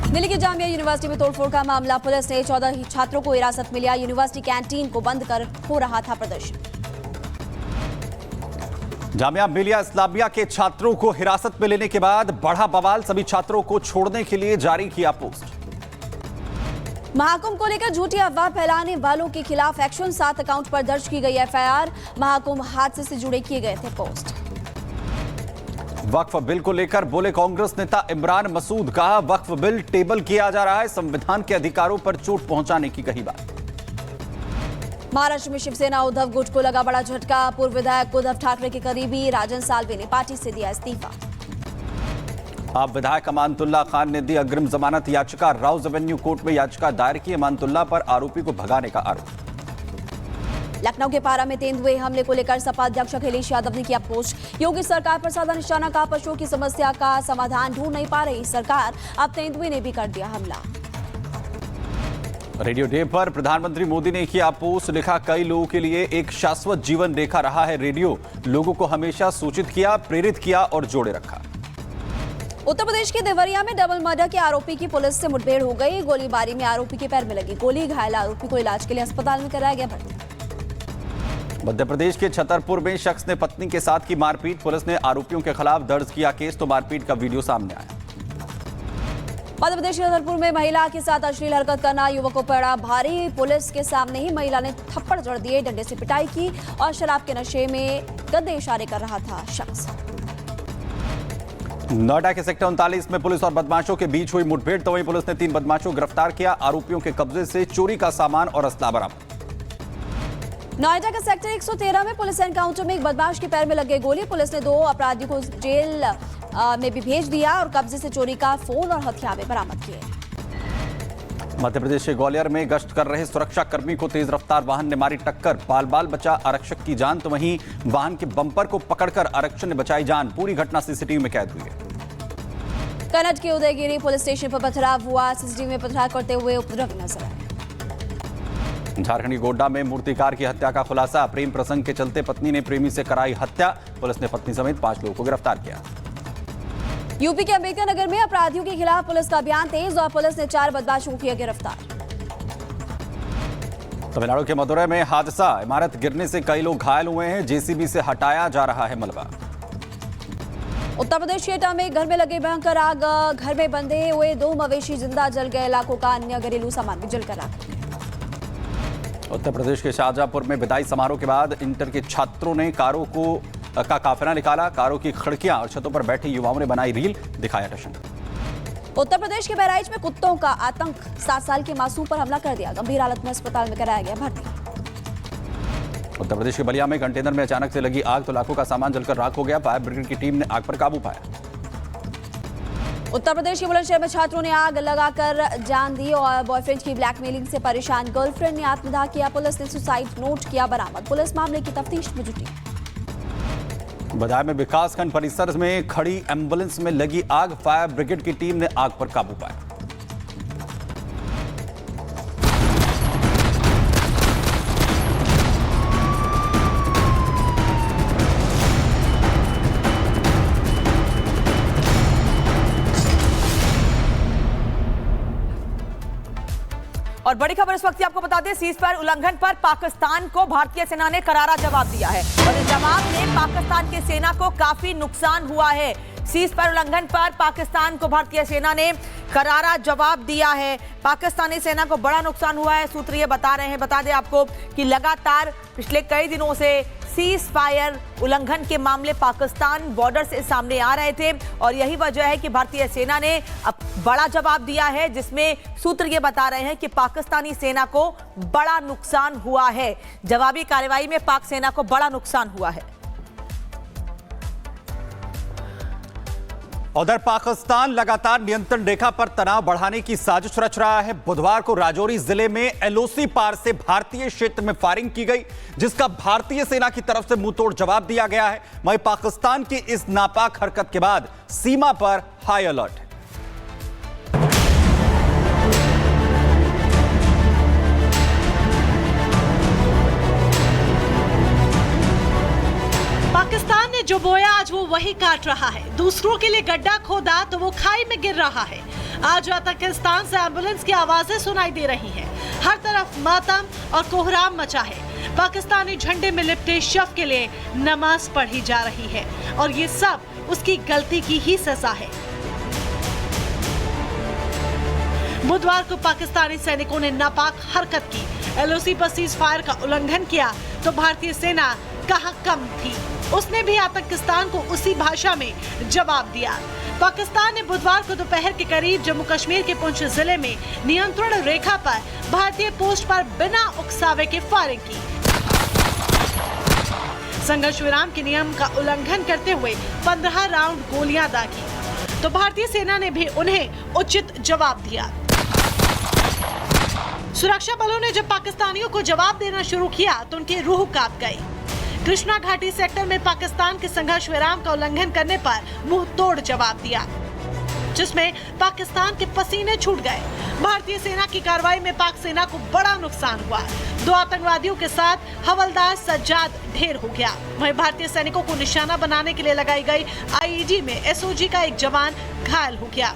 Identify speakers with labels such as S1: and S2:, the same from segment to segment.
S1: दिल्ली की जामिया यूनिवर्सिटी में तोड़फोड़ का मामला, पुलिस ने 14 छात्रों को हिरासत में लिया। यूनिवर्सिटी कैंटीन को बंद कर हो रहा था प्रदर्शन।
S2: जामिया मिलिया इस्लामिया के छात्रों को हिरासत में लेने के बाद बढ़ा बवाल, सभी छात्रों को छोड़ने के लिए जारी किया पोस्ट।
S1: महाकुंभ को लेकर झूठी अफवाह फैलाने वालों के खिलाफ एक्शन, 7 अकाउंट पर दर्ज की गई एफआईआर। महाकुंभ हादसे से जुड़े किए गए थे पोस्ट।
S2: वक्फ बिल को लेकर बोले कांग्रेस नेता इमरान मसूद, कहा वक्फ बिल टेबल किया जा रहा है, संविधान के अधिकारों पर चोट पहुंचाने की कही बात।
S1: महाराष्ट्र में शिवसेना उद्धव गुट को लगा बड़ा झटका। पूर्व विधायक उद्धव ठाकरे के करीबी राजन साल्वे ने पार्टी से दिया इस्तीफा।
S2: अब विधायक अमानतुल्लाह खान ने दी अग्रिम जमानत याचिका, राउज एवेन्यू कोर्ट में याचिका दायर की। अमानतुल्लाह पर आरोपी को भगाने का आरोप।
S1: लखनऊ के पारा में तेंदुए हमले को लेकर सपा अध्यक्ष अखिलेश यादव ने किया पोस्ट। योगी सरकार पर साधा निशाना, कहा पशुओं की समस्या का समाधान ढूंढ नहीं पा रही सरकार, अब तेंदुए ने भी कर दिया हमला।
S2: रेडियो डे पर प्रधानमंत्री मोदी ने किया पोस्ट, लिखा कई लोगों के लिए एक शाश्वत जीवन रेखा रहा है रेडियो, लोगों को हमेशा सूचित किया, प्रेरित किया और जोड़े रखा।
S1: उत्तर प्रदेश के देवरिया में डबल मर्डर के आरोपी की पुलिस से मुठभेड़ हो गई। गोलीबारी में आरोपी के पैर में लगी गोली, घायल आरोपी को इलाज के लिए अस्पताल में कराया गया भर्ती।
S2: मध्य प्रदेश के छतरपुर में शख्स ने पत्नी के साथ की मारपीट, पुलिस ने आरोपियों के खिलाफ दर्ज किया केस, तो मारपीट का वीडियो सामने आया।
S1: मध्य प्रदेश के छतरपुर में महिला के साथ अश्लील हरकत करना युवक को पड़ा भारी। पुलिस के सामने ही महिला ने थप्पड़ जड़ दिए, डंडे से पिटाई की और शराब के नशे में गंदे इशारे कर रहा था शख्स।
S2: नोएडा के सेक्टर 39 में पुलिस और बदमाशों के बीच हुई मुठभेड़, तो वहीं पुलिस ने 3 बदमाशों को गिरफ्तार किया। आरोपियों के कब्जे से चोरी का सामान और असला बरामद।
S1: नोएडा के सेक्टर 113 में पुलिस एनकाउंटर में एक बदमाश के पैर में लगे गोली। पुलिस ने 2 अपराधियों को जेल में भी भेज दिया और कब्जे से चोरी का फोन और हथियार भी बरामद किए।
S2: मध्य प्रदेश के ग्वालियर में गश्त कर रहे सुरक्षा कर्मी को तेज रफ्तार वाहन ने मारी टक्कर, बाल बाल बचा आरक्षक की जान, तो वहीं वाहन के बम्पर को पकड़कर आरक्षक ने बचाई जान। पूरी घटना सीसीटीवी में कैद हुई है।
S1: कन्नौज के उदयगिरी पुलिस स्टेशन पर पथराव हुआ, सीसीटीवी में पथराव करते हुए उपद्रवी नजर आए।
S2: झारखंड के गोड्डा में मूर्तिकार की हत्या का खुलासा, प्रेम प्रसंग के चलते पत्नी ने प्रेमी से कराई हत्या, पुलिस ने पत्नी समेत 5 लोगों को गिरफ्तार किया।
S1: यूपी के अंबेडकर नगर में अपराधियों के खिलाफ पुलिस का अभियान तेज और पुलिस ने 4 बदमाशों को किया गिरफ्तार।
S2: तमिलनाडु के मदुरै में हादसा, इमारत गिरने से कई लोग घायल हुए हैं, जेसीबी से हटाया जा रहा है मलबा।
S1: उत्तर प्रदेश के एटा में घर में लगे भयंकर आग, घर में बंधे हुए 2 मवेशी जिंदा जल गए, लाखों का अन्य घरेलू सामान भी जलकर राख हो गया।
S2: उत्तर प्रदेश के शाहजहांपुर में विदाई समारोह के बाद इंटर के छात्रों ने कारों का काफिला निकाला, कारों की खिड़कियां और छतों पर बैठे युवाओं ने बनाई रील, दिखाया टशन।
S1: उत्तर प्रदेश के बहराइच में कुत्तों का आतंक, 7 साल के मासूम पर हमला कर दिया, गंभीर हालत में अस्पताल में कराया गया भर्ती। उत्तर
S2: प्रदेश के बलिया में कंटेनर में अचानक से लगी आग, तो लाखों का सामान जलकर राख हो गया, फायर ब्रिगेड की टीम ने आग पर काबू पाया।
S1: उत्तर प्रदेश के बुलंदशहर में छात्रों ने आग लगाकर जान दी और बॉयफ्रेंड की ब्लैकमेलिंग से परेशान गर्लफ्रेंड ने आत्मदाह किया, पुलिस ने सुसाइड नोट किया बरामद, पुलिस मामले की तफ्तीश में जुटी।
S2: बदायूं में विकासखंड परिसर में खड़ी एम्बुलेंस में लगी आग, फायर ब्रिगेड की टीम ने आग पर काबू पाया।
S3: और बड़ी खबर इस वक्त आपको बता दें, सीज़फायर उल्लंघन पर पाकिस्तान को भारतीय सेना ने करारा जवाब दिया है और इस जवाब में पाकिस्तान की सेना को काफी नुकसान हुआ है। सीज़फायर उल्लंघन पर पाकिस्तान को भारतीय सेना ने करारा जवाब दिया है, पाकिस्तानी सेना को बड़ा नुकसान हुआ है। सूत्र ये बता रहे हैं, बता दें आपको कि लगातार पिछले कई दिनों से सीज़फायर उल्लंघन के मामले पाकिस्तान बॉर्डर से सामने आ रहे थे और यही वजह है कि भारतीय सेना ने अब बड़ा जवाब दिया है, जिसमें सूत्र ये बता रहे हैं कि पाकिस्तानी सेना को बड़ा नुकसान हुआ है। जवाबी कार्रवाई में पाक सेना को बड़ा नुकसान हुआ है।
S2: उधर पाकिस्तान लगातार नियंत्रण रेखा पर तनाव बढ़ाने की साजिश रच रहा है। बुधवार को राजौरी जिले में एलओसी पार से भारतीय क्षेत्र में फायरिंग की गई, जिसका भारतीय सेना की तरफ से मुंहतोड़ जवाब दिया गया है। वहीं पाकिस्तान की इस नापाक हरकत के बाद सीमा पर हाई अलर्ट है।
S4: पाकिस्तान ने जो बोया आज वो वही काट रहा है। दूसरों के लिए गड्ढा खोदा तो वो खाई में गिर रहा है। आज पाकिस्तान से एम्बुलेंस की आवाजें सुनाई दे रही हैं। हर तरफ मातम और कोहराम मचा है। पाकिस्तानी झंडे में लिपटे शव के लिए नमाज पढ़ी जा रही है और ये सब उसकी गलती की ही सजा है। बुधवार को पाकिस्तानी सैनिकों ने नापाक हरकत की, एलओसी पर सीज फायर का उल्लंघन किया तो भारतीय सेना कहां कम थी। उसने भी पाकिस्तान को उसी भाषा में जवाब दिया। पाकिस्तान ने बुधवार को दोपहर के करीब जम्मू कश्मीर के पुंछ जिले में नियंत्रण रेखा पर भारतीय पोस्ट पर बिना उकसावे के फायरिंग की। संघर्ष विराम के नियम का उल्लंघन करते हुए 15 राउंड गोलियां दागी तो भारतीय सेना ने भी उन्हें उचित जवाब दिया। सुरक्षा बलों ने जब पाकिस्तानियों को जवाब देना शुरू किया तो उनकी रूह कांप गई। कृष्णा घाटी सेक्टर में पाकिस्तान के संघर्ष विराम का उल्लंघन करने पर मुंह तोड़ जवाब दिया, जिसमें पाकिस्तान के पसीने छूट गए। भारतीय सेना की कार्रवाई में पाक सेना को बड़ा नुकसान हुआ। 2 आतंकवादियों के साथ हवलदार सज्जाद ढेर हो गया। वहीं भारतीय सैनिकों को निशाना बनाने के लिए लगाई गई आईईडी में एसओजी का एक जवान घायल हो गया।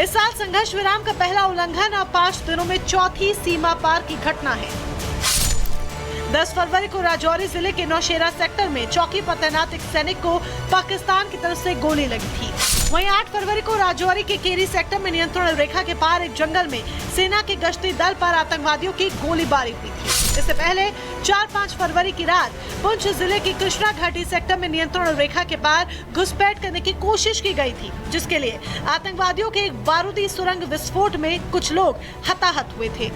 S4: इस साल संघर्ष विराम का पहला उल्लंघन और 5 दिनों में चौथी सीमा पार की घटना है। 10 फरवरी को राजौरी जिले के नौशेरा सेक्टर में चौकी पर तैनात एक सैनिक को पाकिस्तान की तरफ से गोली लगी थी। वहीं 8 फरवरी को राजौरी के केरी सेक्टर में नियंत्रण रेखा के पार एक जंगल में सेना के गश्ती दल पर आतंकवादियों की गोलीबारी हुई थी। इससे पहले 4-5 फरवरी की रात पुंछ जिले की कृष्णा घाटी सेक्टर में नियंत्रण रेखा के पार घुसपैठ करने की कोशिश की गई थी, जिसके लिए आतंकवादियों के एक बारूदी सुरंग विस्फोट में कुछ लोग हताहत हुए थे।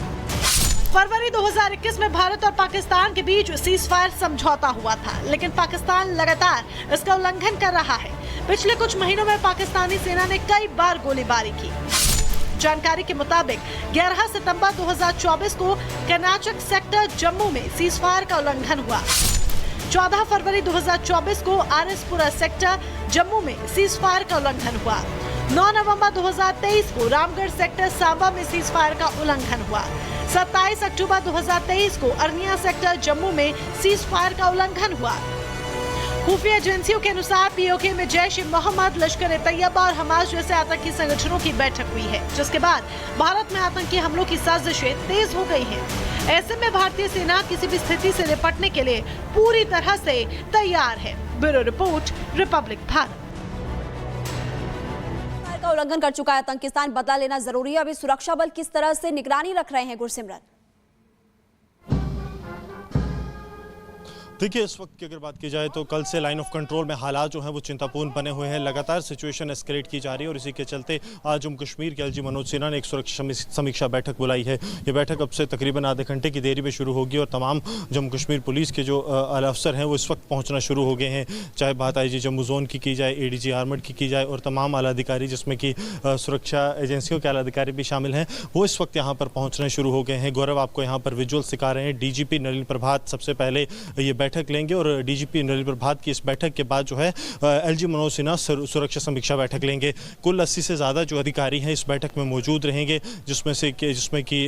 S4: फरवरी 2021 में भारत और पाकिस्तान के बीच सीज फायर समझौता हुआ था, लेकिन पाकिस्तान लगातार इसका उल्लंघन कर रहा है। पिछले कुछ महीनों में पाकिस्तानी सेना ने कई बार गोलीबारी की। जानकारी के मुताबिक 11 सितंबर 2024 को कर्नाटक सेक्टर जम्मू में सीज फायर का उल्लंघन हुआ। 14 फरवरी 2024 को आरएसपुरा सेक्टर जम्मू में सीज फायर का उल्लंघन हुआ। 9 नवंबर 2023 को रामगढ़ सेक्टर सांबा में सीज फायर का उल्लंघन हुआ। 27 अक्टूबर 2023 को अरनिया सेक्टर जम्मू में सीज फायर का उल्लंघन हुआ। खुफिया एजेंसियों के अनुसार पीओके में जैश-ए-मोहम्मद, लश्कर-ए-तैयबा और हमास जैसे आतंकी संगठनों की बैठक हुई है, जिसके बाद भारत में आतंकी हमलों की साजिशें तेज हो गई हैं। ऐसे में भारतीय सेना किसी भी स्थिति से निपटने के लिए पूरी तरह से तैयार है। Bureau report, Republic Bharat.
S1: का उल्लंघन कर चुका है आतंकिस्तान, बदला लेना जरूरी है। अभी सुरक्षा बल किस तरह से निगरानी रख रहे हैं, गुरसिमरन?
S5: देखिए, इस वक्त की अगर बात की जाए तो कल से लाइन ऑफ कंट्रोल में हालात जो हैं वो चिंतापूर्ण बने हुए हैं। लगातार सिचुएशन एस्केलेट की जा रही है और इसी के चलते आज जम्मू कश्मीर के एलजी मनोज सिन्हा ने एक सुरक्षा समीक्षा बैठक बुलाई है। ये बैठक अब से तकरीबन आधे घंटे की देरी में शुरू होगी और तमाम जम्मू कश्मीर पुलिस के जो आला अफसर हैं वो इस वक्त पहुँचना शुरू हो गए हैं। चाहे बात आईजी जम्मू जोन की जाए, एडीजी आर्मड की जाए और तमाम आला अधिकारी जिसमें कि सुरक्षा एजेंसियों के आला अधिकारी भी शामिल हैं, वो इस वक्त यहाँ पर पहुँचने शुरू हो गए हैं। गौरव आपको यहाँ पर विजुअल्स दिखा रहे हैं। डीजीपी नलिन प्रभात सबसे पहले ये बैठक लेंगे और डीजीपी नलिन प्रभात की इस बैठक के बाद जो है एलजी मनोज सिन्हा सुरक्षा समीक्षा बैठक लेंगे। कुल 80 से ज़्यादा जो अधिकारी हैं इस बैठक में मौजूद रहेंगे, जिसमें कि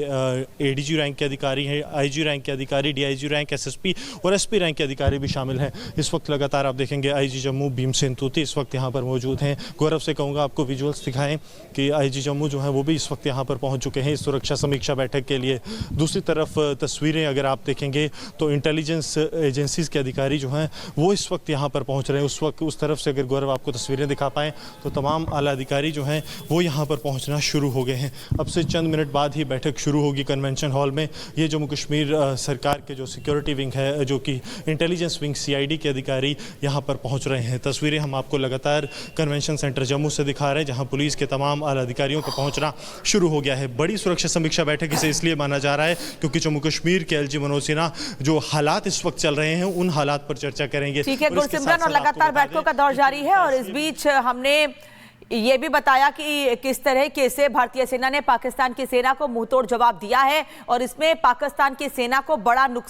S5: एडीजी रैंक के अधिकारी हैं, आईजी रैंक के अधिकारी, डीआईजी रैंक, एसएसपी और एसपी रैंक के अधिकारी भी शामिल हैं। इस वक्त लगातार आप देखेंगे आईजी जम्मू भीमसेन तूती इस वक्त यहाँ पर मौजूद हैं। गौरव से कहूँगा आपको विजुअल्स दिखाएं कि आईजी जम्मू जो है वो भी इस वक्त यहाँ पर पहुँच चुके हैं इस सुरक्षा समीक्षा बैठक के लिए। दूसरी तरफ तस्वीरें अगर आप देखेंगे तो इंटेलिजेंस एजेंसीज के अधिकारी जो हैं वो इस वक्त यहाँ पर पहुँच रहे हैं। उस वक्त उस तरफ से अगर गौरव आपको तस्वीरें दिखा पाएँ तो तमाम आला अधिकारी जो हैं वो यहाँ पर पहुँचना शुरू हो गए हैं। अब से चंद मिनट बाद ही बैठक शुरू होगी कन्वेंशन हॉल में। ये जम्मू कश्मीर सरकार के जो सिक्योरिटी विंग है, जो कि इंटेलिजेंस विंग सीआईडी के अधिकारी यहाँ पर पहुँच रहे हैं। तस्वीरें हम आपको लगातार कन्वेंशन सेंटर जम्मू से दिखा रहे हैं, जहाँ पुलिस के तमाम आला अधिकारियों का पहुँचना शुरू हो गया है। बड़ी सुरक्षा समीक्षा बैठक इसे इसलिए माना जा रहा है क्योंकि जम्मू कश्मीर के एलजी मनोज सिन्हा जो हालात इस वक्त चल रहे हैं उन हालात पर चर्चा करेंगे।
S3: ठीक है गुरसिमरन, और लगातार बैठकों का दौर जारी है और इस बीच हमने ये भी बताया कि किस तरह से भारतीय सेना ने पाकिस्तान की सेना को मुंहतोड़ जवाब दिया है और इसमें पाकिस्तान की सेना को बड़ा नुकसान